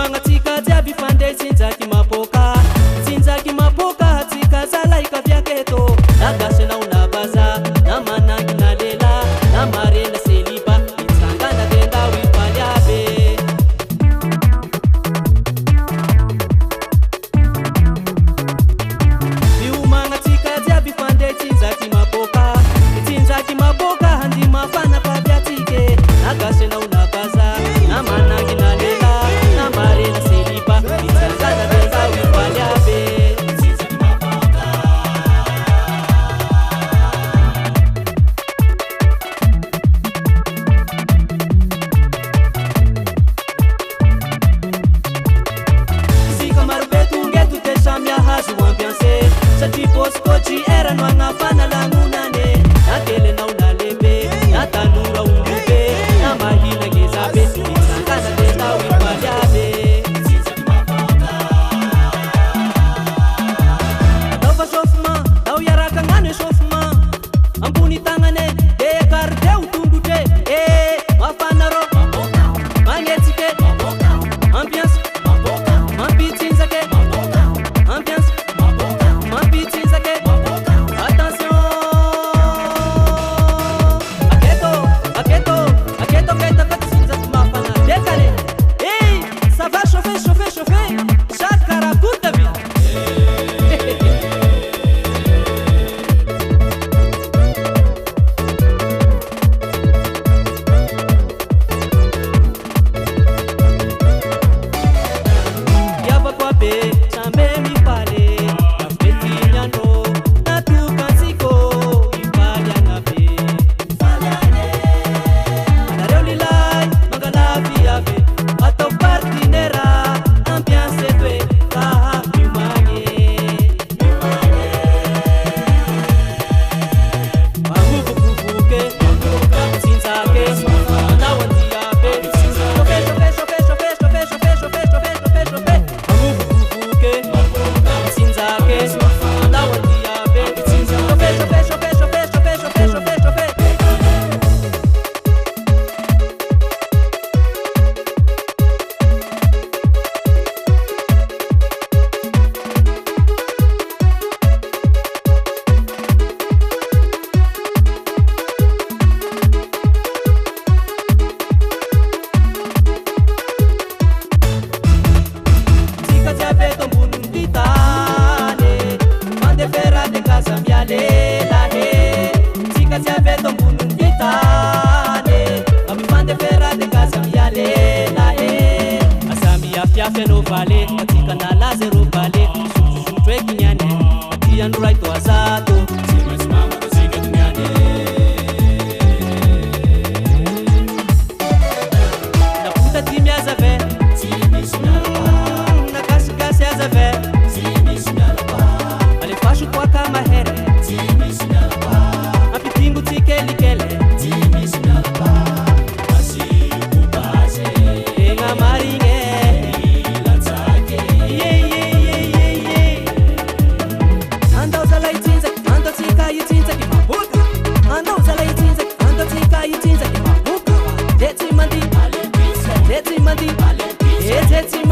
Miomagnatsika jiaby fandray tsinjaky mapoka. Tsinjaky mapoka atsika zalaika viaketo. Nagasenao na baza, na manangy na lela, na marena seliba, mitsangana tendao ifaly aby. Miomagnatsika jiaby fandray tsinjaky mapoka. Tsinjaky mapoka handi mafana paviatsike. Nagasenao na baza, na manangy na lela, na marena seliba, mitsangana tendao ifaly aby. Satria posikotry erano agnafana lanonane. Natelenao na lehibe, na tanora olobe, na mahina ngezabe, mitsangana tendao ifaly aby. Ataova chauffement, ao iaraka agnano chauffement. Ambony tagnane, de ekardeo tongotre. Mafana rô, magnetsike, ambiance, mampitsinjake, ambiance. Attention, aketo, sinjaky mafana dekare. Hey, ça va chauffer, chaque caracoute de vie. Yaba kwa be, chambe mi pale. Fiafeno vale, atika na lazero vale. Sutru ekinyane, atia nuraito azato. Simama kusika duniani. Naputa timi azave, nakasikasi azave. Alifashu kwa kama here, apitingu tikelikele. Enga maringe. Let's see,